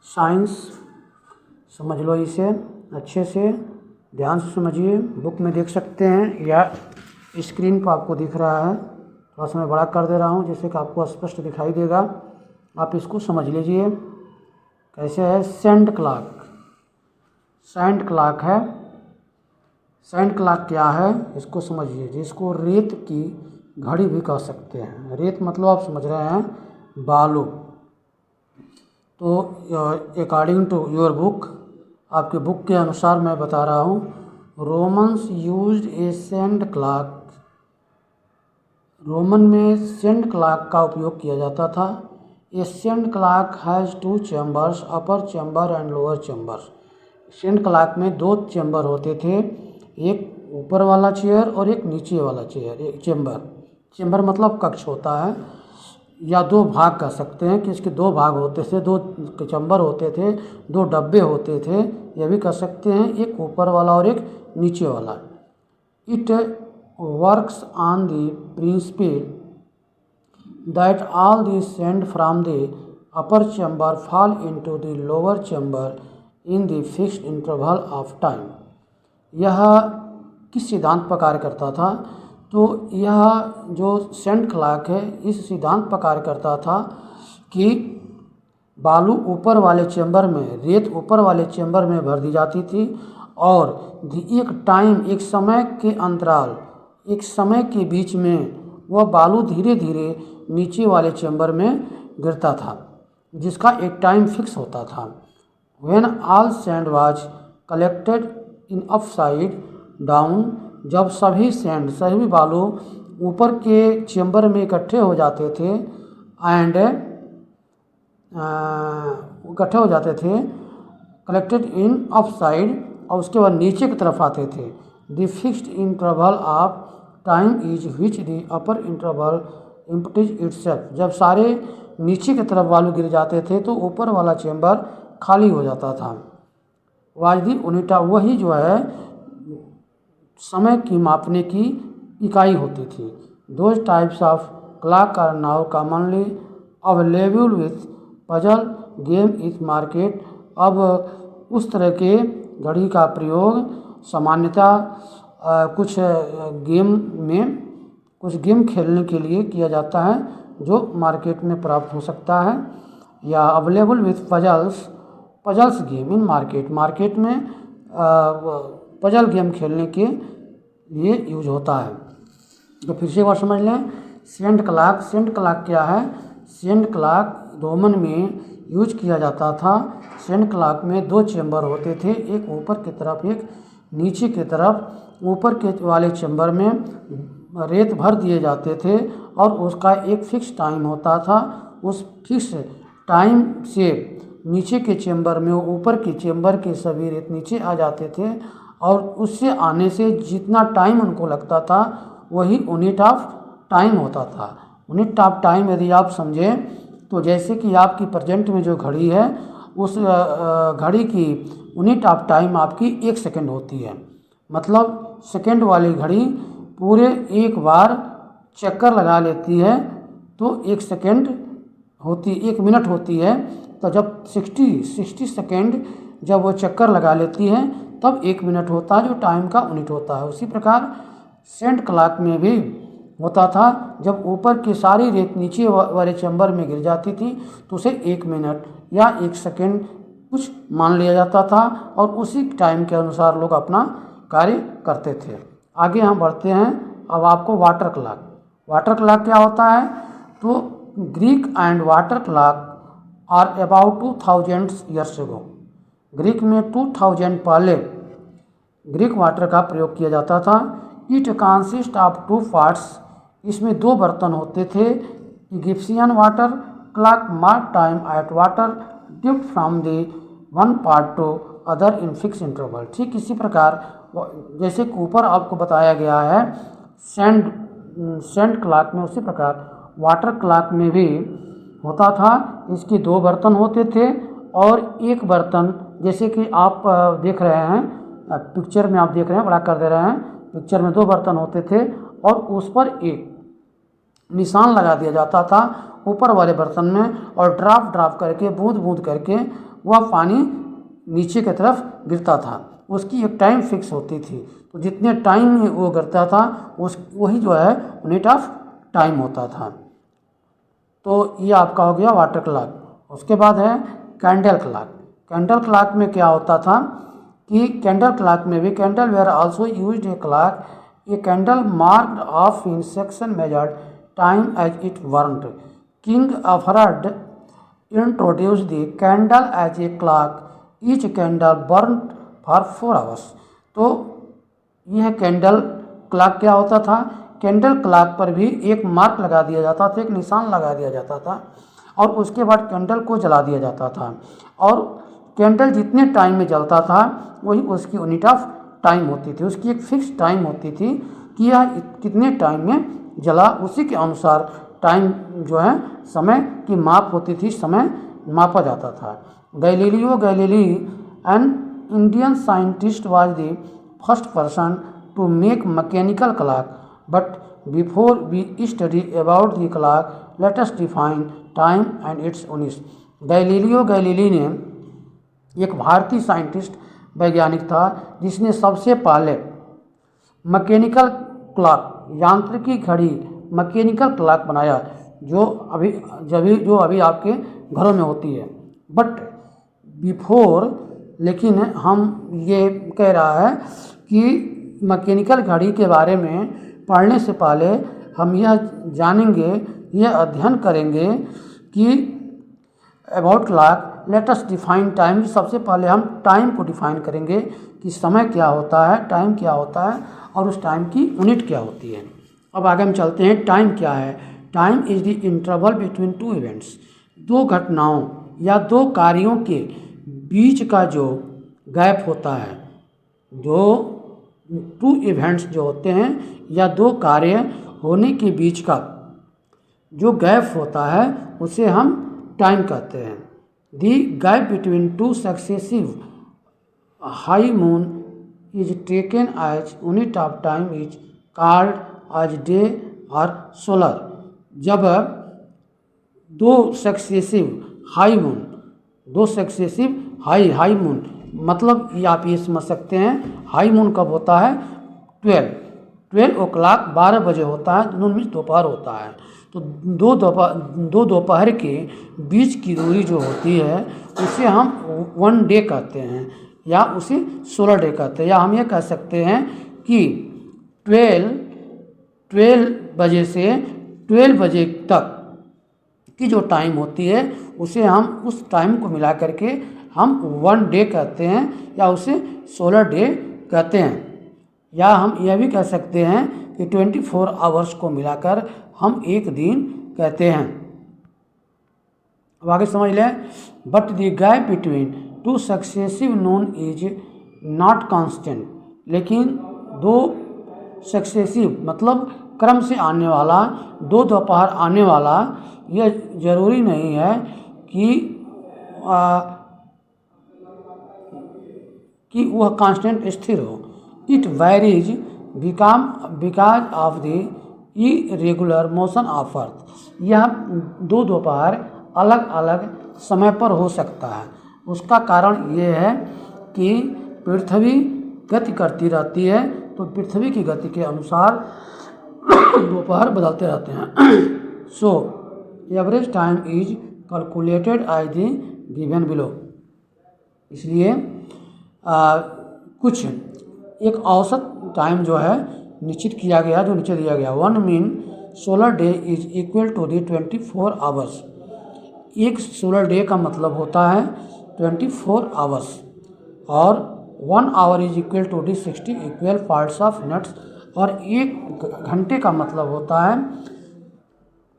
Science समझ लो इसे अच्छे से, ध्यान से समझिए। बुक में देख सकते हैं या स्क्रीन पर आपको दिख रहा है, थोड़ा सा मैं बड़ा कर दे रहा हूँ जिससे कि आपको स्पष्ट दिखाई देगा। आप इसको समझ लीजिए कैसे है। सेंट क्लॉक, सेंट क्लॉक है। सेंट क्लॉक क्या है इसको समझिए, जिसको रेत की घड़ी भी कह सकते हैं। रेत मतलब आप समझ रहे हैं बालू। तो अकॉर्डिंग टू योर बुक, आपके बुक के अनुसार मैं बता रहा हूँ, Romans used a sand clock. Roman में सेंट क्लॉक का उपयोग किया जाता था। A sand clock has two chambers, upper chamber and lower chamber. Sand clock में दो चैम्बर होते थे, एक ऊपर वाला चेयर और एक नीचे वाला चेयर, एक चैम्बर। चैम्बर मतलब कक्ष होता है, या दो भाग कह सकते हैं कि इसके दो भाग होते थे, दो चैम्बर होते थे, दो डब्बे होते थे, यह भी कह सकते हैं, एक ऊपर वाला और एक नीचे वाला। It works on the principal that all the sand from the upper chamber fall into the lower chamber in the fixed interval of time. यह किस सिद्धांत पर कार्य करता था? तो यह जो सेंट क्लॉक है इस सिद्धांत पर कार्य करता था कि बालू ऊपर वाले चैम्बर में, रेत ऊपर वाले चैम्बर में भर दी जाती थी और एक टाइम, एक समय के अंतराल, एक समय के बीच में वह बालू धीरे धीरे नीचे वाले चैम्बर में गिरता था, जिसका एक टाइम फिक्स होता था। When all sand was collected in upside down, जब सभी सैंड, सभी बालू ऊपर के चैम्बर में इकट्ठे हो जाते थे एंड इकट्ठे हो जाते थे, कलेक्टेड इन अपसाइड, और उसके बाद नीचे की तरफ आते थे। The fixed interval of time is which the upper interval empties itself. जब सारे नीचे की तरफ बालू गिर जाते थे तो ऊपर वाला चैम्बर खाली हो जाता था। वाज दी यूनिटा, वही जो है समय की मापने की इकाई होती थी। Those types of clock are now commonly available with puzzle game इस मार्केट। अब उस तरह के घड़ी का प्रयोग सामान्यतः कुछ गेम खेलने के लिए किया जाता है जो मार्केट में प्राप्त हो सकता है, या available with puzzles game in market, market में पजल गेम खेलने के लिए यूज होता है। तो फिर से एक बार समझ लें, सेंट क्लॉक, सेंट क्लॉक क्या है? सेंट क्लॉक रोमन में यूज किया जाता था। सेंट क्लॉक में दो चैम्बर होते थे, एक ऊपर की तरफ, एक नीचे की तरफ। ऊपर के वाले चैम्बर में रेत भर दिए जाते थे और उसका एक फिक्स टाइम होता था। उस फिक्स टाइम से नीचे के चैम्बर में, ऊपर के चैम्बर के सभी रेत नीचे आ जाते थे और उससे आने से जितना टाइम उनको लगता था वही यूनिट ऑफ टाइम होता था। यूनिट ऑफ टाइम यदि आप समझें तो जैसे कि आपकी प्रेजेंट में जो घड़ी है उस घड़ी की यूनिट ऑफ टाइम आपकी 1 सेकंड होती है। मतलब सेकंड वाली घड़ी पूरे एक बार चक्कर लगा लेती है तो 1 सेकंड होती, 1 मिनट होती है। तो जब 60 सेकंड जब वो चक्कर लगा लेती है तब 1 मिनट होता है, जो टाइम का यूनिट होता है। उसी प्रकार सेंट क्लॉक में भी होता था, जब ऊपर की सारी रेत नीचे वाले चैम्बर में गिर जाती थी तो उसे 1 मिनट या 1 सेकंड कुछ मान लिया जाता था और उसी टाइम के अनुसार लोग अपना कार्य करते थे। आगे हम बढ़ते हैं। अब आपको वाटर क्लॉक, वाटर क्लॉक क्या होता है? तो Greek and water clock are about 2000 years ago. Greek में 2000 पहले ग्रीक वाटर का प्रयोग किया जाता था। इट कंसिस्ट ऑफ 2 पार्ट्स, इसमें 2 बर्तन होते थे। Egyptian water clock mark time at water dipped from the one part to other in fix interval. ठीक इसी प्रकार जैसे कि ऊपर आपको बताया गया है सेंट क्लॉक में, उसी प्रकार वाटर क्लॉक में भी होता था। इसके 2 बर्तन होते थे और एक बर्तन, जैसे कि आप देख रहे हैं पिक्चर में, आप देख रहे हैं, बड़ा कर दे रहे हैं, पिक्चर में 2 बर्तन होते थे और उस पर एक निशान लगा दिया जाता था ऊपर वाले बर्तन में और ड्राप करके, बूंद करके वह पानी नीचे की तरफ गिरता था। उसकी एक टाइम फिक्स होती थी, तो जितने टाइम में वो गिरता था वही जो है यूनिट ऑफ टाइम होता था। तो ये आपका हो गया वाटर क्लॉक। उसके बाद है कैंडल क्लॉक। कैंडल क्लॉक में क्या होता था कि कैंडल क्लॉक में भी candle were also used a clock, a candle marked off in section measured time as it burned. King Alfred introduce the candle as a clock, each candle burn for 4 hours. तो यह candle clock क्या होता था, candle clock पर भी एक mark लगा दिया जाता था, एक निशान लगा दिया जाता था और उसके बाद कैंडल को जला दिया जाता था और कैंडल जितने टाइम में जलता था वही उसकी यूनिट ऑफ टाइम होती थी। उसकी एक फिक्स टाइम होती थी कि यह कितने टाइम में जला, उसी के अनुसार टाइम जो है समय की माप होती थी, समय मापा जाता था। Galileo Galilei an Indian scientist was the first person to make mechanical clock, but before we study about the clock let us define time and its units. Galileo Galilei ने एक भारतीय साइंटिस्ट वैज्ञानिक था जिसने सबसे पहले मैकेनिकल क्लॉक, यांत्रिकी घड़ी, मैकेनिकल क्लॉक बनाया जो अभी आपके घरों में होती है। बट बिफोर, लेकिन हम ये कह रहा है कि मैकेनिकल घड़ी के बारे में पढ़ने से पहले हम यह जानेंगे, यह अध्ययन करेंगे कि about clock let us define time. सबसे पहले हम टाइम को डिफाइन करेंगे कि समय क्या होता है, टाइम क्या होता है और उस टाइम की यूनिट क्या होती है। अब आगे हम चलते हैं। टाइम क्या है? Time is the interval between two events, दो घटनाओं या दो कार्यों के बीच का जो गैप होता है, दो टू इवेंट्स जो होते हैं या दो कार्य होने के बीच का जो गैप होता है उसे हम टाइम कहते हैं। The gap between two successive high moon is taken as unit of time is called as day और सोलर। जब दो सक्सेसिव हाई मून मतलब ये आप ये समझ सकते हैं, हाई मून कब होता है? 12 o'clock 12 बजे होता है, नून मीन्स दोपहर होता है। तो दो दोपहर के बीच की दूरी जो होती है उसे हम 1 डे कहते हैं या उसे सोलर डे कहते हैं। या हम ये कह सकते हैं कि 12 बजे से 12 बजे तक की जो टाइम होती है उसे हम उस टाइम को मिला करके हम 1 डे कहते हैं या उसे सोलर डे कहते हैं। या हम यह भी कह सकते हैं कि 24 आवर्स को मिलाकर हम एक दिन कहते हैं। अब आगे समझ लें। But the gap between two successive Noon is not constant, लेकिन दो सक्सेसिव मतलब क्रम से आने वाला, दो दोपहर आने वाला, यह जरूरी नहीं है कि वह कांस्टेंट स्थिर हो। It varies because of the irregular motion of earth. यह दो दोपहर अलग अलग समय पर हो सकता है। उसका कारण ये है कि पृथ्वी गति करती रहती है, तो पृथ्वी की गति के अनुसार दोपहर बदलते रहते हैं। So average time is calculated as the given below. इसलिए कुछ एक औसत टाइम जो है निश्चित किया गया, जो नीचे दिया गया। 1 mean solar day is equal to the 24 hours. एक सोलर डे का मतलब होता है 24 आवर्स और 1 hour is equal to the 60 equal parts of minutes. और एक घंटे का मतलब होता है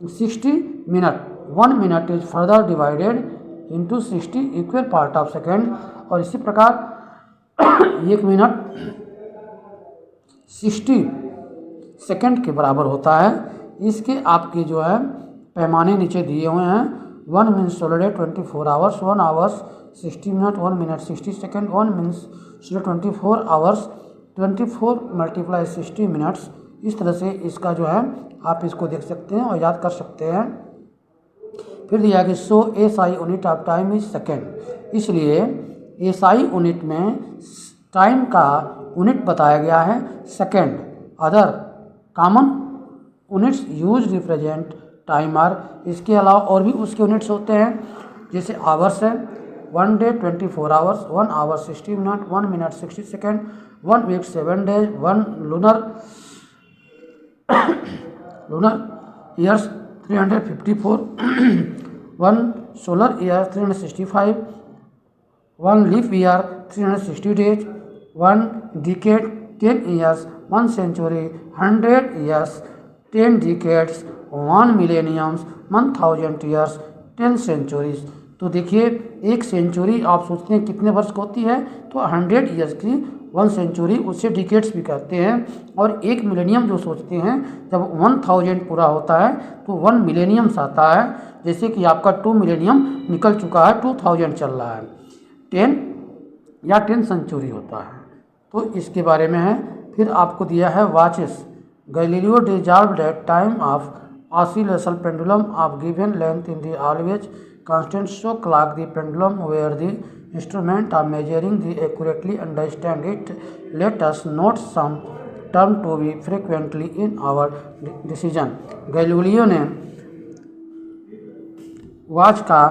60 minute. 1 minute is further divided into 60 equal part of second. और इसी प्रकार 1 मिनट 60 सेकेंड के बराबर होता है। इसके आपके जो है पैमाने नीचे दिए हुए हैं। 1 means solar day 24 hours, 1 hours 60 minute, 1 minute 60 second, 1 means solar 24 hours, 24 multiply 60 minutes. इस तरह से इसका जो है आप इसको देख सकते हैं और याद कर सकते हैं फिर दिया कि so SI unit of time is second, इसलिए एसआई यूनिट में टाइम का यूनिट बताया गया है second. Other common units use represent time are, इसके अलावा और भी उसके यूनिट्स होते हैं, जैसे आवर्स है, 1 day 24 hours, 1 hour 60 minute, 1 minute 60 second, 1 week 7 days, 1 lunar years 354, 1 solar year 365, 1 leap year 360 days, 1 decade 10 years, 1 century 100 years, 10 decades, 1 millenniums 1000 years, 10 centuries. तो देखिए एक सेंचुरी आप सोचते हैं कितने वर्ष की होती है, तो 100 ईयर्स की 1 सेंचुरी, उससे डिकेड्स भी कहते हैं। और एक मिलेनियम जो सोचते हैं जब 1000 पूरा होता है तो 1 मिलेनियम्स आता है, जैसे कि आपका 2 मिलेनियम निकल चुका है, 2000 चल रहा है, 10 या 10 सेंचुरी होता है। तो इसके बारे में है। फिर आपको दिया है watches. Galileo dissolve that time of oscillation pendulum of given length in the always constant so clock the pendulum where the instrument of measuring the accurately understand it. Let us note some term to be frequently in our decision. Galileo ने watch का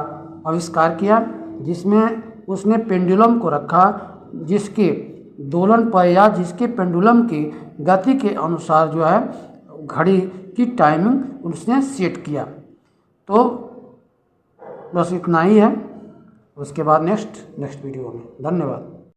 आविष्कार किया जिसमें उसने pendulum को रखा, जिसके दोलन पर या जिसके पेंडुलम की गति के अनुसार जो है घड़ी की टाइमिंग उसने सेट किया। तो बस इतना ही है, उसके बाद नेक्स्ट वीडियो में। धन्यवाद।